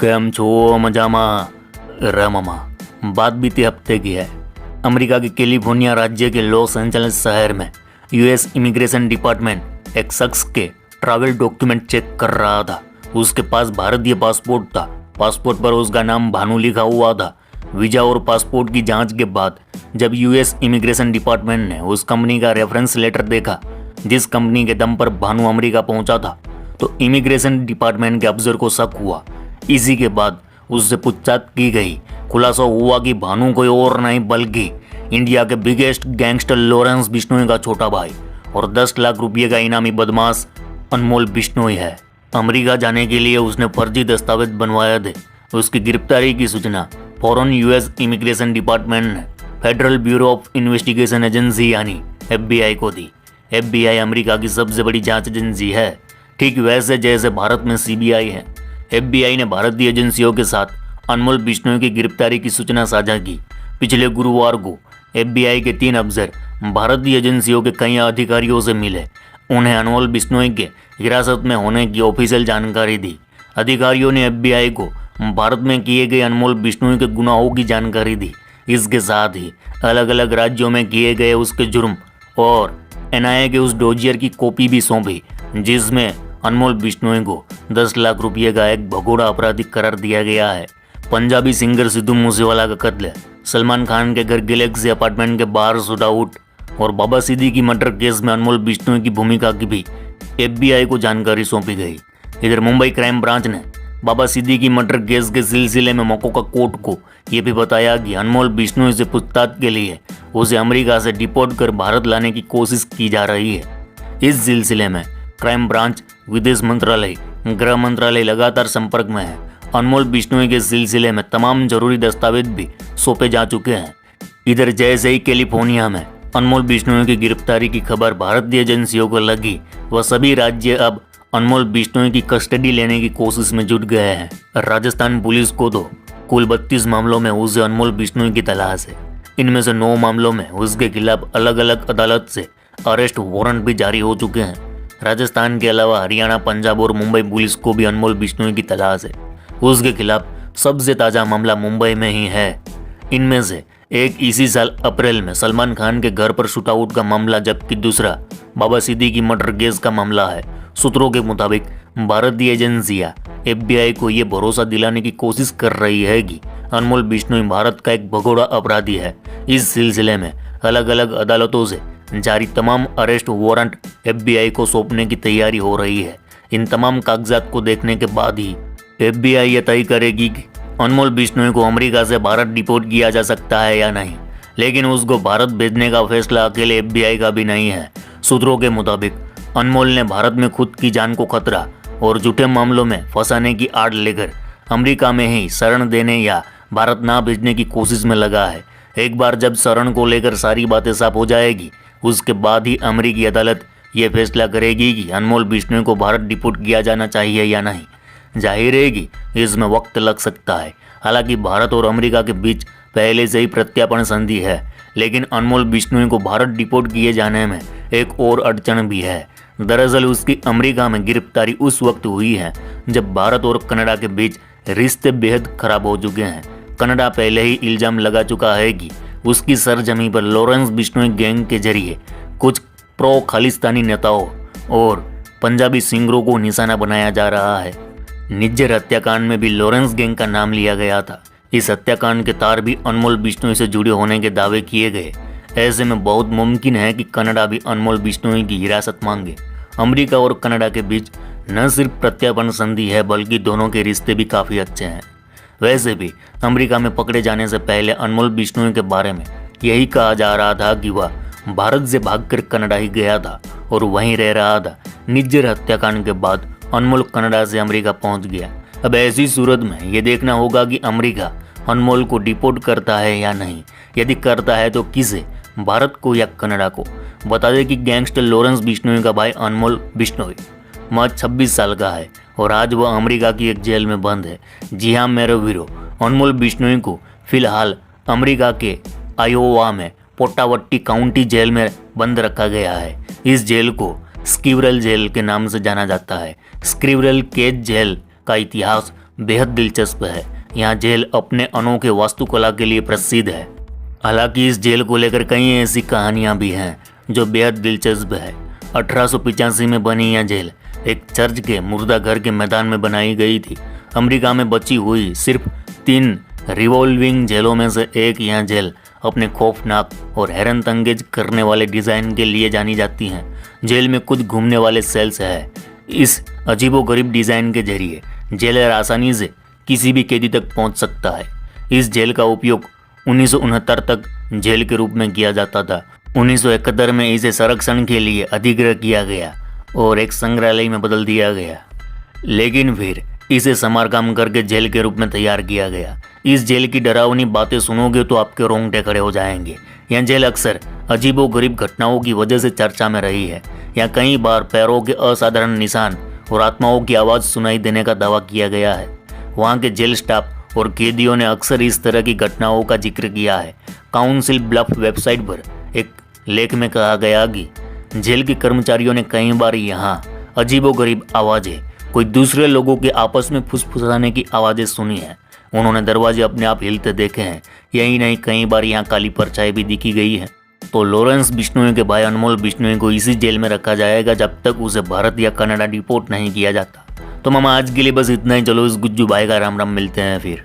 કેમ છો મજામાં? रामा बात बीते हफ्ते की है। अमेरिका के कैलिफोर्निया राज्य के लॉस एंजल्स शहर में यूएस इमिग्रेशन डिपार्टमेंट एक शख्स के ट्रैवल डॉक्यूमेंट चेक कर रहा था। उसके पास भारतीय पासपोर्ट था। पासपोर्ट पर उसका नाम भानु लिखा हुआ था। वीजा और पासपोर्ट की जांच के बाद जब यूएस इमिग्रेशन डिपार्टमेंट ने उस कंपनी का रेफरेंस लेटर देखा जिस कंपनी के दम पर भानु अमेरिका पहुंचा था, तो इमिग्रेशन डिपार्टमेंट के अफसर को शक हुआ। इसी के बाद उससे पूछताछ की गई। खुलासा हुआ कि भानु कोई और नहीं बल्कि इंडिया के बिगेस्ट गैंगस्टर लॉरेंस बिश्नोई का छोटा भाई और 10 लाख रुपये का इनामी बदमाश अनमोल बिश्नोई है। अमेरिका जाने के लिए उसने फर्जी दस्तावेज बनवाए थे। उसकी गिरफ्तारी की सूचना फौरन यूएस इमिग्रेशन डिपार्टमेंट ने federal bureau of investigation agency यानी FBI को दी। FBI अमेरिका की सबसे बड़ी जांच एजेंसी है, ठीक वैसे जैसे भारत में CBI है। FBI ने भारतीय एजेंसियों के साथ अनमोल बिश्नोई की गिरफ्तारी की सूचना साझा की। पिछले गुरुवार को FBI के 3 अफसर भारतीय एजेंसियों के कई अधिकारियों से मिले। उन्हें अनमोल बिश्नोई के हिरासत में होने की ऑफिशियल जानकारी दी। अधिकारियों ने FBI को भारत में किए गए अनमोल बिश्नोई के गुनाहों की जानकारी दी। इसके साथ ही अलग अलग राज्यों में किए गए उसके जुर्म और NIA के उस डोजियर की कॉपी भी सौंपी जिसमें अनमोल बिश्नोई को 10 लाख रुपये का एक भगोड़ा अपराधी करार दिया गया है। पंजाबी सिंगर सिद्धू मूसेवाला का कत्ल, सलमान खान के घर गैलेक्सी अपार्टमेंट के बाहर शूटआउट और बाबा सिद्दीकी मर्डर केस में अनमोल बिश्नोई की भूमिका की भी FBI को जानकारी सौंपी गई। इधर मुंबई क्राइम ब्रांच ने बाबा सिद्दीकी मर्डर केस के सिलसिले में मोकोका कोर्ट को यह भी बताया कि अनमोल बिश्नोई से पूछताछ के लिए उसे अमेरिका से डिपोर्ट कर भारत लाने की कोशिश की जा रही है। इस सिलसिले में क्राइम ब्रांच, विदेश मंत्रालय, गृह मंत्रालय लगातार संपर्क में है। अनमोल बिश्नोई के सिलसिले में तमाम जरूरी दस्तावेज भी सौंपे जा चुके हैं। इधर जैसे ही कैलिफोर्निया में अनमोल बिश्नोई की गिरफ्तारी की खबर भारतीय एजेंसियों को लगी, वह सभी राज्य अब अनमोल बिश्नोई की कस्टडी लेने की कोशिश में जुट गए हैं। राजस्थान पुलिस को तो कुल 32 मामलों में उसे अनमोल बिश्नोई की तलाश है। इनमें से 9 मामलों में उसके खिलाफ अलग अलग अदालत से अरेस्ट वारंट भी जारी हो चुके हैं। राजस्थान के अलावा हरियाणा, पंजाब और मुंबई पुलिस को भी अनमोल बिश्नोई की तलाश है। उसके खिलाफ सबसे ताज़ा मामला मुंबई में ही है। इनमें से एक इसी साल अप्रैल में सलमान खान के घर पर शूटआउट का मामला, जबकि दूसरा बाबा सिद्दीकी मर्डर केस का मामला है। सूत्रों के मुताबिक भारतीय एजेंसियां FBI को ये भरोसा दिलाने की कोशिश कर रही है कि अनमोल बिश्नोई भारत का एक भगोड़ा अपराधी है। इस सिलसिले में अलग अलग अदालतों से जारी तमाम अरेस्ट वारंट FBI को सौंपने की तैयारी हो रही है। इन तमाम कागजात को देखने के बाद ही FBI यह तय करेगी कि अनमोल बिश्नोई को अमेरिका से भारत डिपोर्ट किया जा सकता है या नहीं। लेकिन उसको भारत भेजने का फैसला अकेले FBI का भी नहीं है। सूत्रों के मुताबिक अनमोल ने भारत में खुद की जान को खतरा और झूठे मामलों में फंसाने की आड़ लेकर अमेरिका में ही शरण देने या भारत ना भेजने की कोशिश में लगा है। एक बार जब शरण को लेकर सारी बातें साफ हो जाएगी, उसके बाद ही अमेरिकी अदालत ये फैसला करेगी कि अनमोल बिश्नोई को भारत डिपोर्ट किया जाना चाहिए या नहीं। जाहिर है कि इसमें वक्त लग सकता है। हालांकि भारत और अमेरिका के बीच पहले से ही प्रत्यार्पण संधि है, लेकिन अनमोल बिश्नोई को भारत डिपोर्ट किए जाने में एक और अड़चन भी है। दरअसल उसकी अमेरिका में गिरफ्तारी उस वक्त हुई है जब भारत और कनाडा के बीच रिश्ते बेहद खराब हो चुके हैं। कनाडा पहले ही इल्जाम लगा चुका है कि उसकी सरजमी पर लॉरेंस बिश्नोई गैंग के जरिए कुछ प्रो खालिस्तानी नेताओं और पंजाबी सिंगरों को निशाना बनाया जा रहा है। निज्जर हत्याकांड में भी लॉरेंस गैंग का नाम लिया गया था। इस हत्याकांड के तार भी अनमोल बिश्नोई से जुड़े होने के दावे किए गए। ऐसे में बहुत मुमकिन है कि कनाडा भी अनमोल बिश्नोई की हिरासत मांगे। अमेरिका और कनाडा के बीच न सिर्फ प्रत्यार्पण संधि है बल्कि दोनों के रिश्ते भी काफ़ी अच्छे हैं। वैसे भी अमेरिका में पकड़े जाने से पहले अनमोल बिश्नोई के बारे में यही कहा जा रहा था कि वह भारत से भागकर कनाडा ही गया था और वहीं रह रहा था। निज्जर हत्याकांड के बाद अनमोल कनाडा से अमेरिका पहुंच गया। अब ऐसी सूरत में ये देखना होगा कि अमेरिका अनमोल को डिपोर्ट करता है या नहीं। यदि करता है तो किसे, भारत को या कनाडा को। बता दें कि गैंगस्टर लॉरेंस बिश्नोई का भाई अनमोल बिश्नोई महज 26 साल का है और आज वह अमेरिका की एक जेल में बंद है। जी हाँ मेरे वीरो, अनमोल बिश्नोई को फिलहाल अमेरिका के आयोवा में पोटावट्टी काउंटी जेल में बंद रखा गया है। इस जेल को स्क्विरल जेल के नाम से जाना जाता है। स्क्विरल केज जेल का इतिहास बेहद दिलचस्प है। यहाँ जेल अपने अनोखे वास्तुकला के लिए प्रसिद्ध है। हालांकि इस जेल को लेकर कई ऐसी कहानियाँ भी हैं जो बेहद दिलचस्प है। 1885 में बनी यह जेल एक चर्च के मुर्दा घर के मैदान में बनाई गई थी। अमेरिका में बची हुई सिर्फ 3 रिवॉल्विंग जेलों में से एक यह जेल अपने खौफनाक और हैरत अंगेज करने वाले डिज़ाइन के लिए जानी जाती हैं। जेल में कुछ घूमने वाले सेल्स है। इस अजीबोगरीब डिज़ाइन के जरिए जेलर आसानी से किसी भी कैदी तक पहुंच सकता है। इस जेल का उपयोग 1969 तक जेल के रूप में किया जाता था। 1971 में इसे संरक्षण के लिए अधिग्रहण किया गया और एक संग्रहालय में बदल दिया गया, लेकिन फिर इसे समारकाम करके जेल के रूप में तैयार किया गया। इस जेल की डरावनी बातें सुनोगे तो आपके रोंगटे खड़े हो जाएंगे। यह जेल अक्सर अजीबोगरीब घटनाओं की वजह से चर्चा में रही है। यहाँ कई बार पैरों के असाधारण निशान और आत्माओं की आवाज़ सुनाई देने का दावा किया गया है। वहाँ के जेल स्टाफ और कैदियों ने अक्सर इस तरह की घटनाओं का जिक्र किया है। काउंसिल ब्लफ वेबसाइट पर एक लेख में कहा गया कि जेल के कर्मचारियों ने कई बार यहाँ अजीबोगरीब आवाज़ें, कोई दूसरे लोगों के आपस में फुसफुसाने की आवाज़ें सुनी हैं। उन्होंने दरवाजे अपने आप हिलते देखे हैं। यही नहीं, कई बार यहाँ काली परछाई भी दिखी गई है। तो लॉरेंस बिश्नोई के भाई अनमोल बिश्नोई को इसी जेल में रखा जाएगा जब तक उसे भारत या कनाडा डिपोर्ट नहीं किया जाता। तो मामा आज के लिए बस इतना ही। चलो इस गुज्जू भाई का राम राम, मिलते हैं फिर।